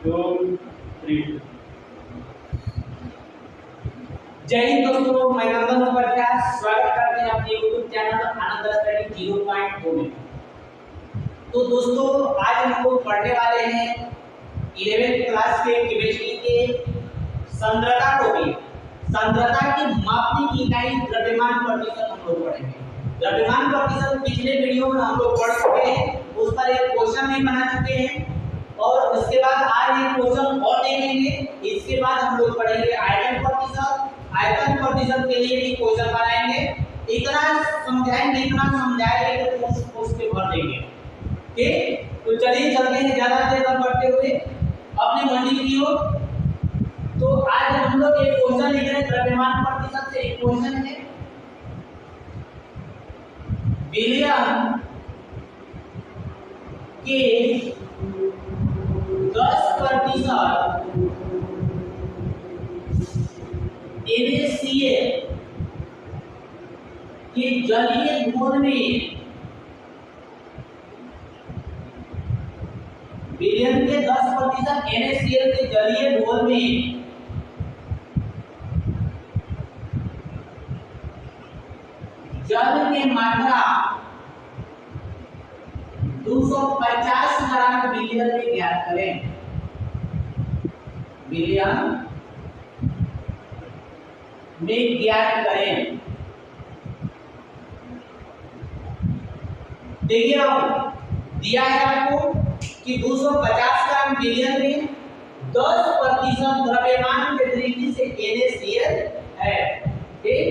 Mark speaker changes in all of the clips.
Speaker 1: 2 3।
Speaker 2: जय हिंद दोस्तों, मैं नंदन उपाध्याय स्वागत करते हैं अपने YouTube चैनल आनंद स्टडी 0.2 में। तो दोस्तों आज हम लोग पढ़ने वाले हैं 11th क्लास के केमिस्ट्री के सांद्रता टॉपिक। सांद्रता की मापने की इकाई द्रव्यमान प्रतिशत हम लोग पढ़ेंगे। द्रव्यमान प्रतिशत पिछले वीडियो में हम लोग पढ़ चुके हैं, उस पर एक क्वेश्चन भी बना चुके हैं और उसके बाद आज एक क्वेश्चन और देखेंगे। इसके बाद हम लोग पढ़ेंगे आयतन प्रतिशत। आयतन प्रतिशत के लिए भी क्वेश्चन बनाएंगे। इतना समझाएंगे तो कोर्स के भर देंगे। ठीक, तो चलिए चलते हैं ज्यादा देर न करते हुए अपनी मंडी की ओर। तो आज हम लोग एक क्वेश्चन लिख रहे हैं द्रव्यमान प्रतिशत से। एक क्वेश्चन है विलियम के 10% NaCl के जलीय घोल में विलियम के 10% NaCl के जलीय घोल में जल की मात्रा 250 ग्राम विलियम में ज्ञात करें। विलियम में ज्ञात करें। देखिए अब दिया है आपको कि 250 ग्राम विलियम में 10% द्रव्यमान के दृष्टि से NaCl है। ठीक,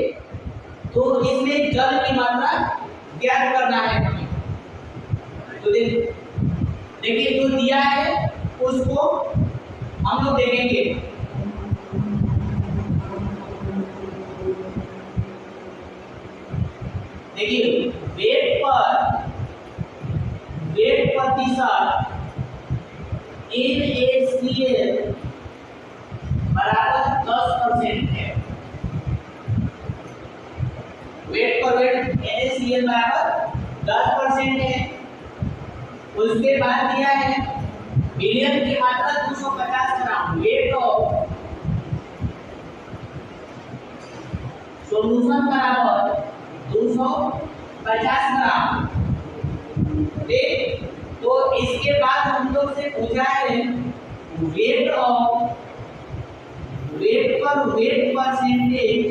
Speaker 2: तो इसमें जल की मात्रा ज्ञात करना है हमें। तो देखिए जो दिया है उसको हम लोग देखेंगे। देखिए वेट प्रतिशत NaCl बराबर 10% है। वेट NaCl बराबर 10% है। उसके बाद दिया है विलियम की मात्रा 250 ग्राम। वेट ऑफ सॉल्यूशन बराबर 250 ग्राम। ठीक, तो इसके बाद हम लोग से पूछा है वेट परसेंटेज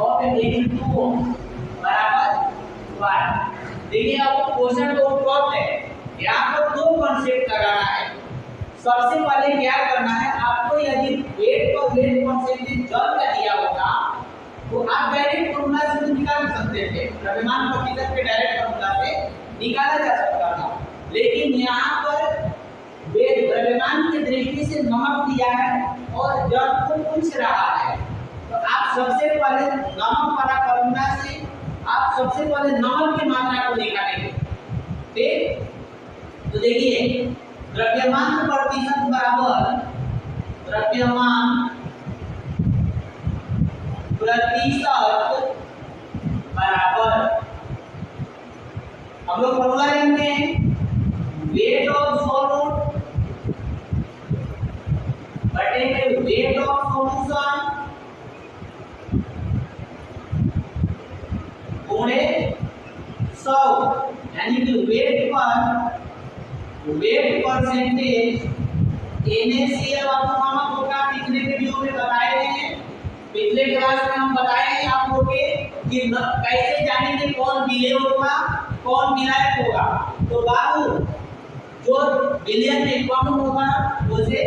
Speaker 2: ऑफ H2O बराबर 1। देखिए आपको क्वेश्चन तो टॉप है, यहाँ पर दो कॉन्सेप्ट लगाना है। सबसे पहले क्या करना है आपको, यदि वेट परसेंटेज जल का दिया होगा तो आप डायरेक्ट फॉर्मूला से निकाल सकते थे। द्रव्यमान प्रतिशत के डायरेक्ट फॉर्मूला से निकाला जा सकता था, लेकिन यहाँ पर द्रव्यमान की दृष्टि से नमक दिया है और जल को पूछ रहा है, तो आप सबसे पहले नमक वाला फॉर्मूला से आप सबसे पहले नमक की मात्रा को निकालेंगे। ठीक, तो देखिए द्रव्यमान प्रतिशत बराबर द्रव्यमान प्रतिशत बराबर हम लोग फॉर्मूला जानते हैं वेट ऑफ सॉल्यूट बटे वेट ऑफ सॉल्यूशन गुणे 100, यानी कि वेट परसेंटेज NaCl नमक होगा। पिछले वीडियो में बताए हैं, पिछले क्लास में हम बताए हैं आप लोगों कि कैसे जानेंगे कौन विलेय होगा कौन विलायक होगा। तो बाबू जो विलियम में कम होगा उसे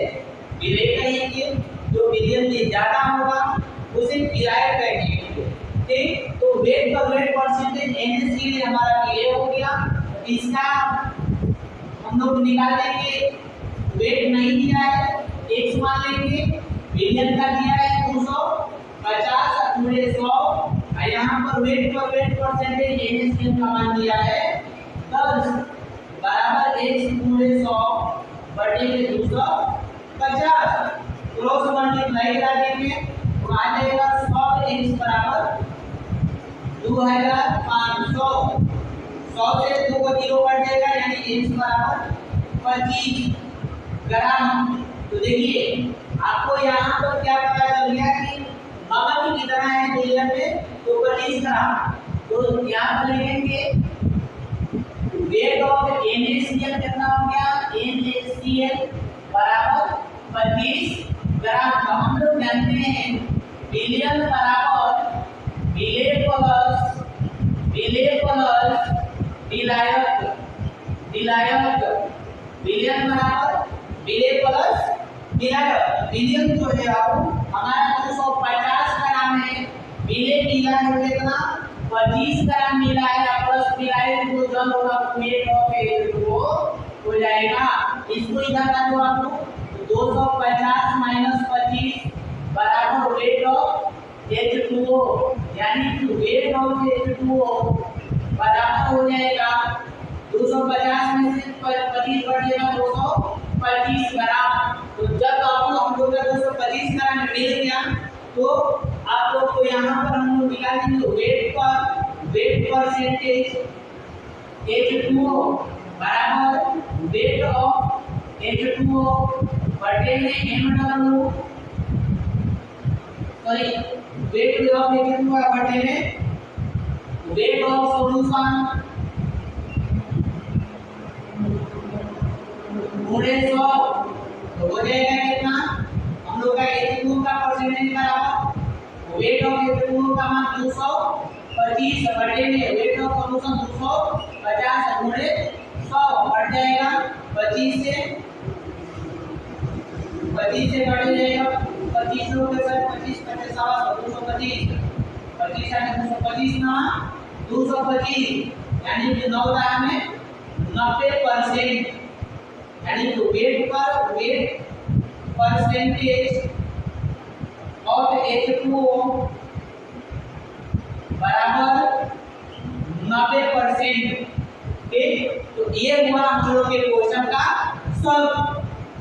Speaker 2: विलेय कहेंगे, जो विलियम में ज्यादा होगा उसे विलायक कहेंगे। ठीक, तो वेट परसेंटेज NaCl हमारा विलेय हो गया। इसका हम लोग निकाल लेंगे। वेट नहीं दिया है, x मान लेंगे। विलियम का दिया है 250 गुणे 100, और यहाँ पर वेट परसेंटेज NaCl का मान दिया है 10 बराबर x गुणे 100 बटे 250। क्रॉस मल्टीप्लाई करा देंगे तो आ जाएगा 100x बराबर 2500। 100 से 2 को 0 कट जाएगा, यानी x बराबर 25 ग्राम। तो देखिए आपको यहाँ पर क्या पता चल गया कि नमक कितना है मिलियन में, तो 25 ग्राम। तो यहाँ पर लिखेंगे वेट ऑफ NaCl कितना हो गया, NaCl बराबर 25 ग्राम। तो हम लोग जानते हैं मिलियन बराबर मिले प्लस विलायक, मिलियन बराबर मिले प्लस विलायक। मिलियन जो है हमारा 250 ग्राम है, मिले मिला है कितना 25 ग्राम मिला है, प्लस विलायक जो जल होगा वेट ऑफ H2O हो जाएगा। इसको इधर का जो आप लोग 250 माइनस 25 बराबर वेट ऑफ H2O, यानी कि वेट ऑफ H2O बराबर हो जाएगा 250 में से 25 बढ़ जाएगा 225 ग्राम। तो जब आपको हम लोग का 225 ग्राम मिल गया तो आप लोग को यहाँ पर हम लोग निकालेंगे वेट परसेंटेज H2O बराबर वेट ऑफ H2O बटे में MW, sorry weight of H2O बटे में वेट ऑफ सॉल्यूशन गुणे 100, तो हो जाएगा कितना, हम लोग का H2O का परसेंटेज बराबर वेट ऑफ H2O का मान 225 बटे में वेट ऑफ सॉल्यूशन 250 गुणे 100 बढ़ जाएगा 25 से बढ़ जाएगा 25 लोग के साथ 25 25 225 25 यानी 225 ना 225 यानी कि 9 में 90%, यानी कि वेट परसेंटेज ऑफ H2O बराबर 90%। ठीक, तो ये हुआ हम लोग के क्वेश्चन का सॉल्व।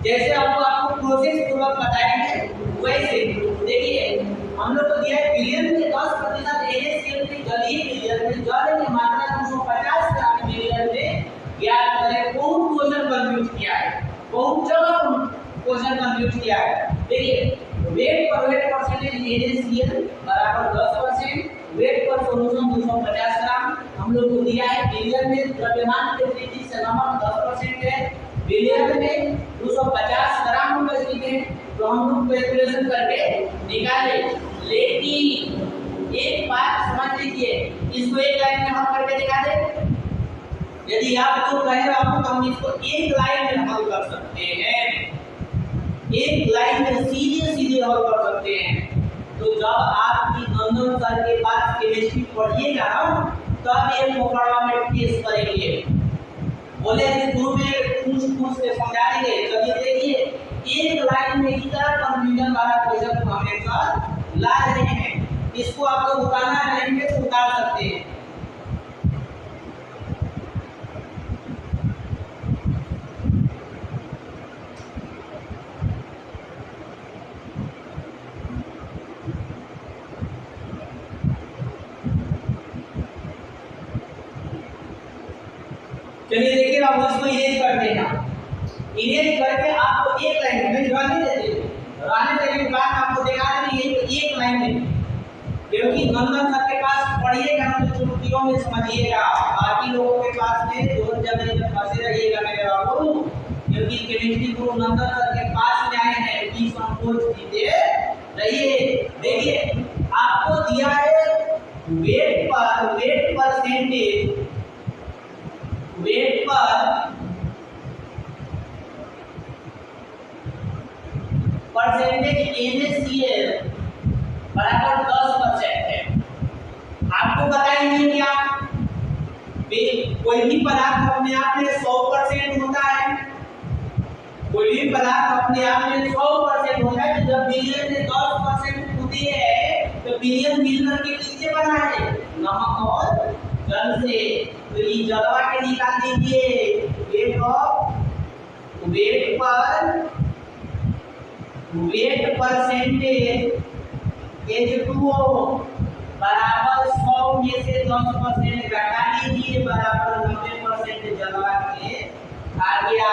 Speaker 2: जैसे आपको प्रोसेस पूर्वक बताएंगे वैसे देखिए हम लोग को दिया है बिलियन में 10% NaCl की जलीय मिलियन में जल की मात्रा 250 ग्राम मिलियन में ज्ञात करें। बहुत क्वेश्चन कंफ्यूज किया है, बहुत जगह क्वेश्चन कंफ्यूज किया है। देखिए वेट परसेंटेज NaCl बराबर 10%, वेट पर सॉल्यूशन 250 ग्राम हम लोग को दिया है। बिलियन में द्रव्यमान की वृद्धि से नमक 10% है, बिलियन में 250 ग्राम हम लोग लिखे, तो हम लोग कैलकुलेशन करके निकाले। लेकिन एक बात समझ लीजिए, इसको एक लाइन में हम करके दिखा दे। यदि आप तो कहे आपको तो हम इसको एक लाइन में हल कर सकते हैं, एक लाइन में सीधे हल कर सकते हैं। तो जब आपकी नंदन सर के पास केमिस्ट्री पढ़िएगा तब ये मुकदमा में टेस्ट करेंगे। बोले शुरू में कुछ के समझा देंगे, चलिए देखिए एक लाइन में इतना कंफ्यूजन वाला क्वेश्चन हमें सर ला रहे हैं, इसको आपको उतारना रहेंगे तो उतार सकते हैं। चलिए देखिए अब इसको इरेज करते हैं। इरेज करके आपको एक लाइन में रहने देते के बाद आपको दिखा देंगे एक लाइन में, क्योंकि नंदन सर के पास पढ़िएगा तो छुट्टियों में समझिएगा, बाकी लोगों के पास में दो जगह फंसे रहिएगा मेरे बाबू, क्योंकि केमिस्ट्री गुरु नंदन सर के पास में आए हैं, प्लीज संकोच कीजिए रहिए। देखिए आपको दिया है wait percentage, wait percentage NaCl बराबर 10% है। आपको बताएंगे क्या, कोई भी पदार्थ अपने आप में 100% होता है, कोई भी पदार्थ अपने आप में 100% होता है। जब बिलियन में 10% होती है तो बिलियन मिलकर के किससे बना है, नमक और जल से। तो ये जलवा के निकाल दीजिए, वेट परसेंटेज H2O बराबर 100 में से 10% घटा लीजिए बराबर 90% जलवा के आ गया।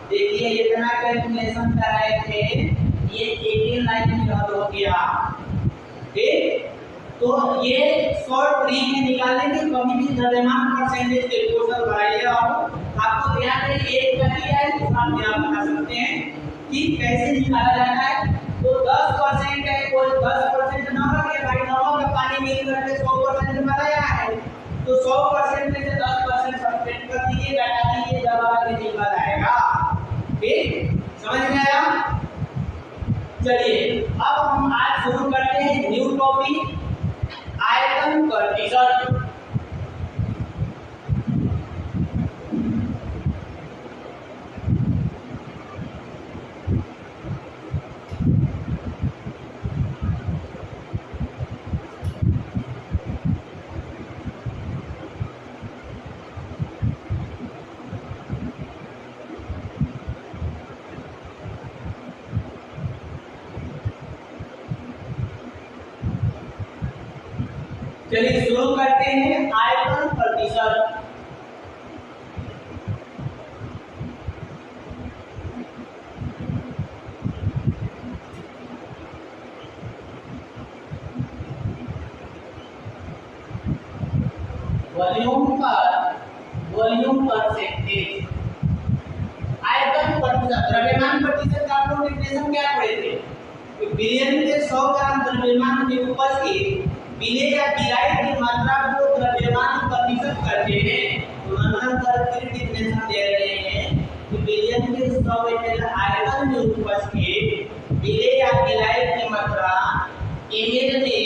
Speaker 2: देखिए इतना कैलकुलेशन कराए थे, ये एक ही लाइन में हल हो गया। ठीक, तो ये शॉर्ट ट्रिक है निकालने की। कभी भी द्रव्यमान परसेंटेज के क्वेश्चन बनाइए आपको ध्यान है एक कर लिया है, तो आप यहाँ बता सकते हैं कि कैसे निकाला जाता है। तो 10% है, कोई 10% नमक है भाई, नमक का पानी मिल करके 100% बनाया है, तो 100% में से 10% सब्ट्रैक्ट कर दीजिए, घटा दीजिए, जब आगे निकल आएगा। ठीक, समझ में आया? चलिए अब हम आज शुरू करते हैं न्यू टॉपिक, आयतन प्रतिशत। चलिए शुरू करते हैं आयतन प्रतिशत। वॉल्यूम परसेंटेज, आयतन प्रतिशत, द्रव्यमान प्रतिशत का आप लोग डेफिनेशन क्या पढ़े थे? बिलियन के 100 ग्राम द्रव्यमान में उपस्थित विलेय या विलायक की मात्रा को द्रव्यमान प्रतिशत कहते हैं। तो मंथन कर फिर डेफिनेशन दे रहे हैं कि बिलियन के 100 ml आयतन में उपस्थित विलेय या विलायक की मात्रा ml में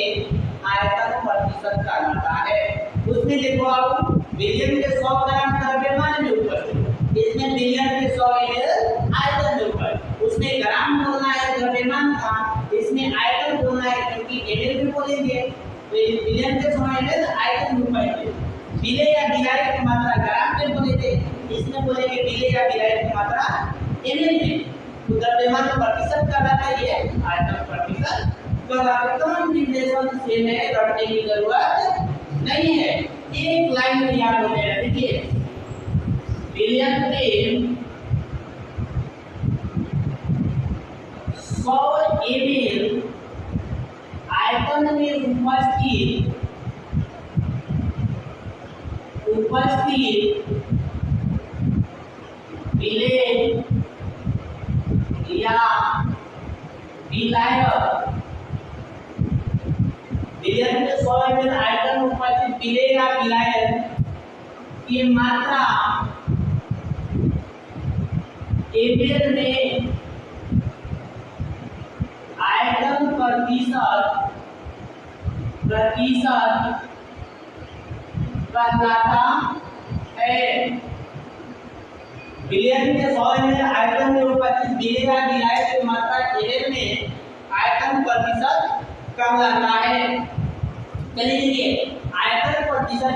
Speaker 2: आयतन प्रतिशत कहलाता है। उसमें देखो आप बिलियन के 100 ग्राम द्रव्यमान में उपस्थित, इसमें बिलियन के 100 ml आयतन में उपस्थित, उसमें ग्राम बोलना है द्रव्यमान था, इसमें आयतन बोलना है क्योंकि ml में बोलेंगे, तो बिलियन के 100 ml आयतन में उपस्थित विलेय या विलायक की मात्रा ग्राम में बोले थे, इसमें बोलेंगे विलेय या विलायक की मात्रा ml में। तो द्रव्यमान प्रतिशत कहलाता है, ये आयतन प्रतिशत कहलाता है। डिफिनेशन सेम है, रटने की जरूरत नहीं है, एक लाइन में याद हो जाएगा। देखिए बिलियन के 100 ml आयतन में उपस्थित विलेय या विलायक, बिलियन के 100 ml आयतन में उपस्थित विलेय या विलायक की मात्रा ml में आयतन प्रतिशत कहलाता है। बिलियन के 100 ml आयतन में उपस्थित विलेय या विलायक की मात्रा ml में आयतन प्रतिशत कहलाता है। चलिए देखिए आयतन प्रतिशत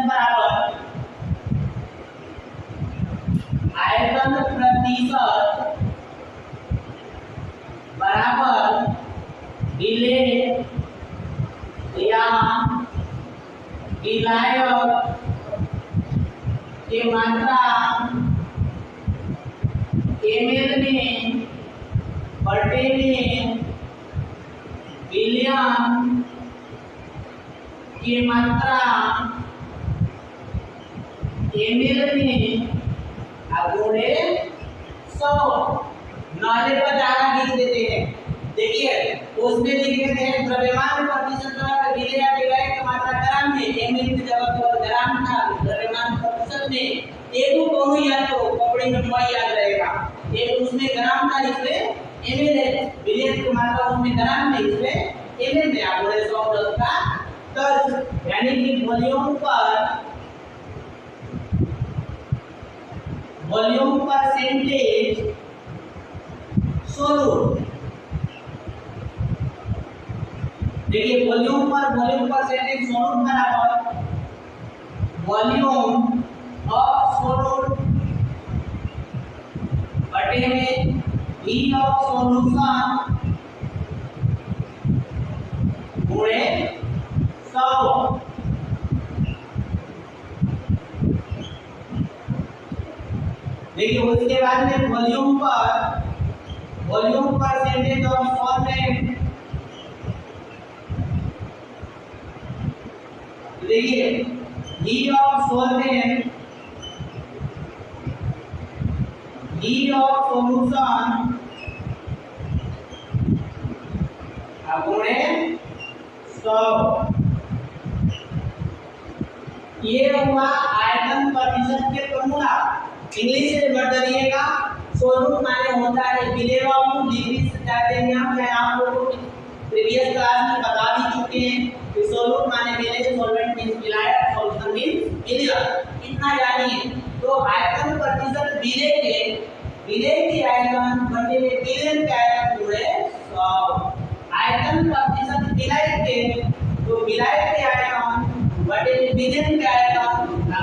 Speaker 2: बराबर विलेय या विलायक की मात्रा ml में बटे में विलियन की मात्रा ml में गुणे 100। नाले पर ज्यादा लिख देते हैं। देखिए उसमें लिख देते हैं द्रव्यमान प्रतिशत का विलेय या विलायक की मात्रा ग्राम में, ml की जगह पर ग्राम था, द्रव्यमान प्रतिशत में एक दोनों याद करो, कपड़े में म याद रहेगा, एक उसमें ग्राम था इसमें ml है, विलेय की मात्रा उसमें ग्राम में इसमें ml में आप बोले 100 का 10, यानी कि वॉल्यूम परसेंटेज सोलूट। देखिए वॉल्यूम परसेंटेज सोलूट बराबर वॉल्यूम ऑफ सोलूट बटे में V ऑफ सॉल्यूशन गुणे 100। देखिए उसके बाद में वॉल्यूम परसेंटेज ऑफ सॉल्वेंट, देखिए heat of solvent, heat of solution गुणे 100, ये हुआ आयतन प्रतिशत के फॉर्मूला। इंग्लिश से पढ़ दीजिएगा। सोलूट माने होता है किलोग्राम डिग्री सेंटीग्रेड। मैं आप लोगों को प्रीवियस क्लास में बता भी चुके हैं कि सोलूट माने मिले, सॉल्वेंट मींस मिलाया, सॉल्यूशन मींस मिलेगा, इतना जानिए। तो आयतन प्रतिशत विलेय के आयतन बटे विलेय के आयतन गुणे 100। आयतन प्रतिशत विलेय के, तो विलेय के आयतन बटे विलेय के आयतन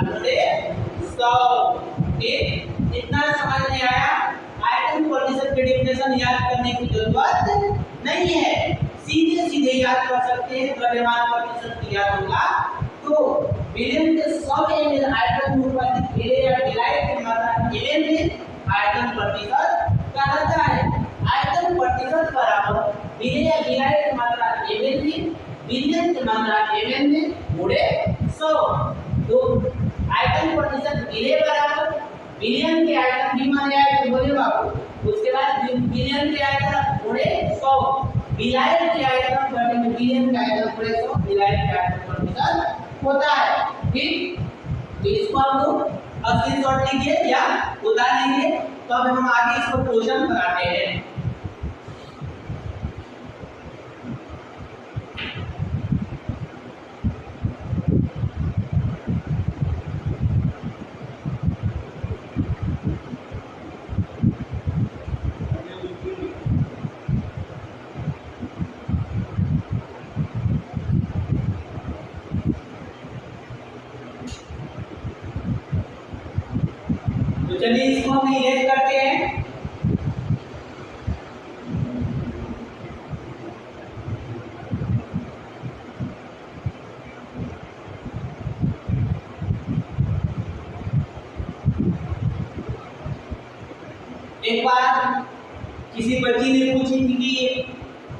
Speaker 2: गुणे 100। ठीक, इतना समझ में आया। आयतन प्रतिशत की डेफिनेशन याद करने की जरूरत नहीं है, सीधे सीधे याद कर सकते हैं। द्रव्यमान प्रतिशत की याद होगा तो विलेय के 100 ml आयतन में उपस्थित विलेय या विलायक की मात्रा ml में आयतन प्रतिशत कहलाता है। आयतन प्रतिशत बराबर विलेय या विलायक की मात्रा ml में, विलेय की मात्रा ml में गुणे 100। तो आयतन प्रतिशत विलेय बराबर विलेय के आयतन भी मान जाए तो बोले बाबू, उसके बाद विलेय के आयतन गुणे 100, विलायक के आयतन बटे में विलेय के आयतन गुणे 100, विलायक के आयतन प्रतिशत होता है। ठीक, तो इसको हम लोग स्क्रीनशॉट लीजिए या उतार लीजिए, तो अब हम आगे इसको क्वेश्चन बनाते हैं। चलिए इसको हम इरेज करते हैं। एक बार किसी बच्ची ने पूछी थी कि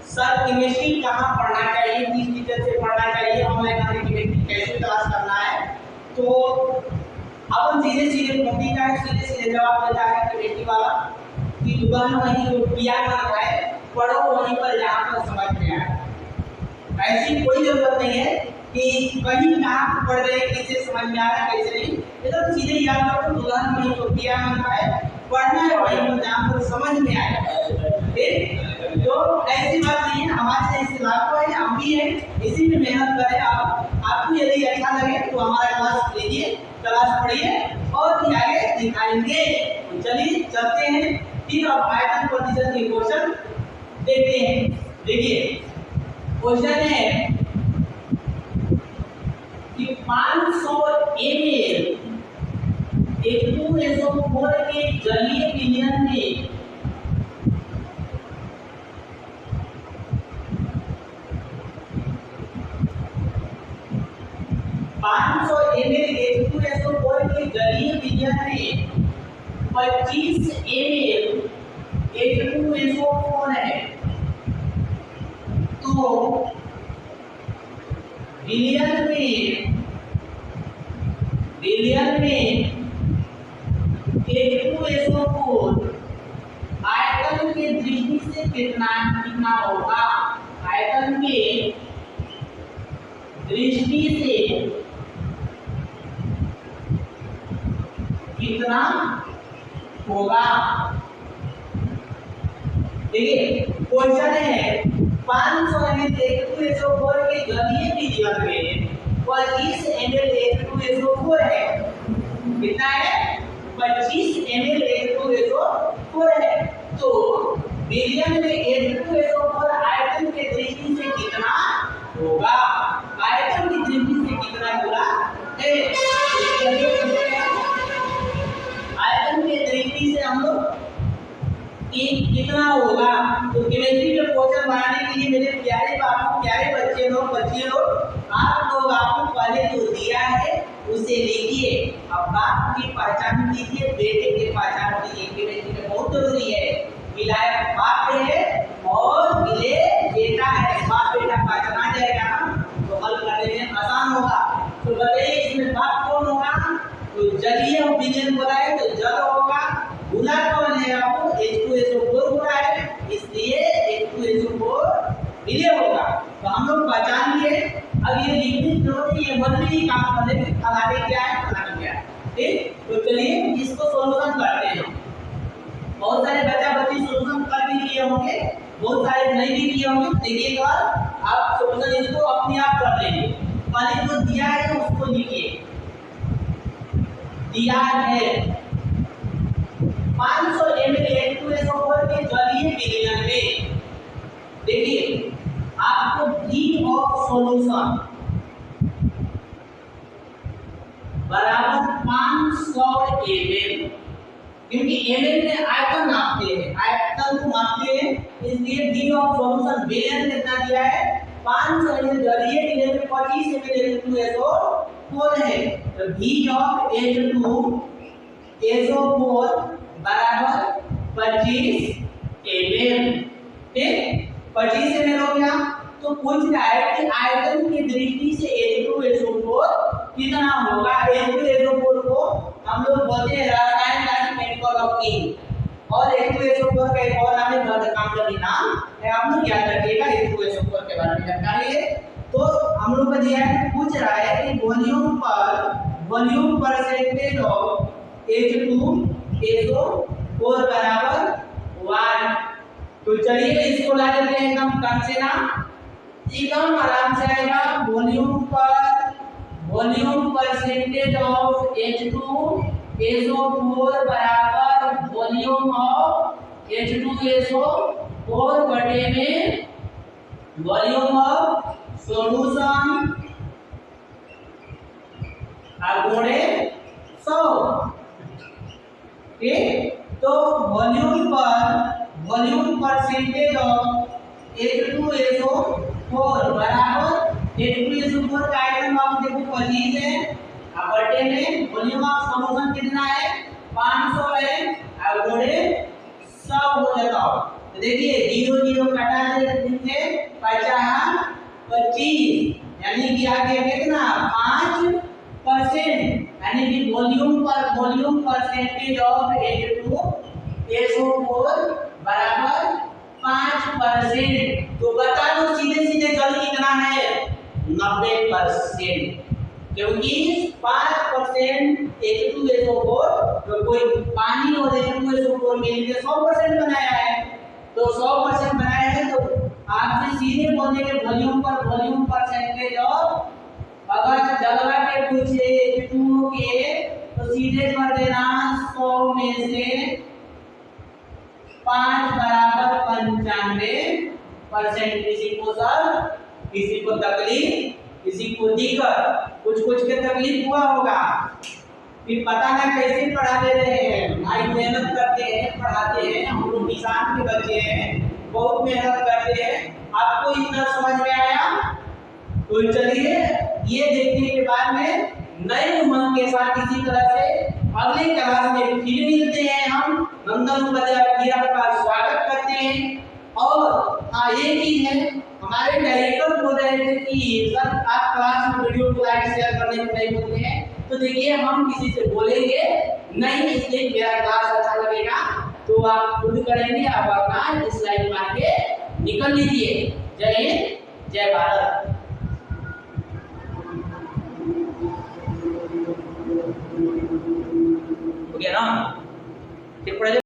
Speaker 2: सर केमिस्ट्री कहाँ पढ़ना चाहिए, किस टीचर से पढ़ना चाहिए, ऑनलाइन केमिस्ट्री कैसे क्लास करना है। तो अपन सीधे सीधे जवाब देता है केमिस्ट्री वाला कि दुकान वहीं किया ना है, पढ़ो वहीं पर जहाँ पर समझ में आए। ऐसी कोई जरूरत नहीं है कि कहीं कहाँ पढ़ रहे, किसे समझ में आ रहा है कैसे नहीं, एकदम सीधे याद करो दुकान वहीं तो किया ना है, पढ़ना है वहीं पर जहाँ पर समझ में आए। ठीक, तो ऐसी बात नहीं है, हमारे से इस लाभ है, हम भी हैं, इसी में मेहनत करें। आपको यदि अच्छा लगे तो हमारा क्लास लीजिए, क्लास पढ़िए और भी आगे दिखाएंगे। चलिए चलते हैं, फिर अब आयतन प्रतिशत के क्वेश्चन देखते हैं। देखिए क्वेश्चन है कि 500 ml H2SO4 के जलीय विलयन में 500 ml H2SO4 के जलीय विलयन में 25 ml H2SO4 है, तो विलयन में H2SO4 आयतन के दृष्टि से कितना होगा, आयतन के दृष्टि से कितना होगा। देखिए क्वेश्चन है 500 ml H2SO4 के जलीय विलयन में 25 ml H2SO4 है, कितना है 25 ml H2SO4 है। तो विलयन में H2SO4 आयतन के दृष्टि से कितना होगा, आयतन की दृष्टि से कितना होगा आयतन के दृष्टि से हम लोग कितना होगा। तो केमिस्ट्री के क्वेश्चन सोल्यूशन बनाने के लिए मेरे प्यारे बाबू, प्यारे बच्चे लोग, बच्चियों लोग, आप लोग आपको पहले जो दिया है उसे लिखिए। अब बाप की पहचान कीजिए, बेटे की पहचान कीजिए कि बेटे बहुत जरूरी है। मिलाया बाप है और मिले बेटा है, बाप बेटा पहचाना जाएगा ना तो हल करने में आसान होगा। तो बताइए इसमें बाप कौन होगा? तो जलीय विलयन बोला है तो जल होगा। गुना कौन है? आपको H2SO4 बोला है, इसलिए H2SO4 विलय होगा। तो हम लोग पहचान लिए। अब ये लिखने की जरूरत है, ये बदली ही काम करने में फलाने क्या है, फलाने क्या है। ठीक, तो चलिए इसको सोल्यूशन करते हैं। बहुत सारे बच्चा बच्ची सोल्यूशन कर भी लिए होंगे, बहुत सारे नहीं भी लिए होंगे। देखिए तो आप सोल्यूशन इसको अपने आप कर लेंगे। पहले जो दिया है उसको लिखिए। दिया है 500 ml H2SO4 के जलीय विलयन में, देखिए आपको V ऑफ सॉल्यूशन बराबर 500 ml, क्योंकि ml में आयतन नापते हैं, आयतन को मापते हैं, इसलिए V ऑफ सॉल्यूशन विलयन कितना दिया है 500 ml जलीय विलयन में 25 ml H2SO4 है। तो V ऑफ H2SO4 बराबर 25 ml। ठीक, 25 ml हो गया। तो पूछ रहा है कि आयतन की दृष्टि से H2SO4 कितना होगा। H2SO4 को हम लोग बोलते हैं रासायनिक नाम केमिकल ऑफ किंग, और H2SO4 का एक और नाम है गंधकाम्ल नाम है। आप लोग याद रखिएगा H2SO4 के बारे में जानकारी है। तो हम लोग को दिया है, पूछ रहा है कि वॉल्यूम परसेंटेज ऑफ H2SO4 बराबर 1। तो चलिए इसको ला देते हैं एकदम कम से ना, एकदम आराम से आएगा। वॉल्यूम परसेंटेज ऑफ H2SO4 बराबर वॉल्यूम ऑफ H2SO4 बटे में वॉल्यूम ऑफ सॉल्यूशन गुणे 100। ठीक, तो वॉल्यूम परसेंटेज ऑफ H2SO4 बराबर H2SO4 का आयतन आप देखो 25 है, अब बटे में वॉल्यूम ऑफ सॉल्यूशन कितना है 500 है, अब गुणे 100 हो जाता। तो देखिए 0 0 कटा देंगे 50 25, यानी कि आगे कितना 5%, यानी कि वॉल्यूम परसेंटेज ऑफ H2SO4 बराबर 5%। तो बता दो सीधे सीधे जल कितना है 90%, क्योंकि 5% H2SO4 तो कोई पानी और H2SO4 मिलकर 100% बनाया है। तो 100% बनाया है, तो आपसे सीधे बोलेंगे वॉल्यूम परसेंटेज ऑफ, अगर जलवा के पूछे H2O के तो सीधे कर देना 100 में से 5 बराबर 95%। किसी को तकलीफ, किसी को दिक्कत, कुछ के तकलीफ हुआ होगा, फिर पता ना कैसे पढ़ा दे रहे हैं। भाई मेहनत करते हैं, पढ़ाते हैं, हम लोग किसान के बच्चे हैं, बहुत मेहनत करते हैं। आपको इतना समझ में आया? तो चलिए ये देखने के बाद में नए उमंग के साथ इसी तरह से अगले क्लास में फिर मिलते हैं। हम नंदन उपाध्याय का स्वागत करते हैं। और हाँ एक ही है, हमारे डायरेक्टर बोल रहे थे कि सर आप क्लास में वीडियो को लाइक शेयर करने को नहीं बोलते हैं। तो देखिए हम किसी से बोलेंगे नहीं, इसलिए मेरा क्लास अच्छा लगेगा तो आप खुद करेंगे, आप अपना स्लाइड मार के निकल लीजिए। जय हिंद, जय भारत। हो गया ना?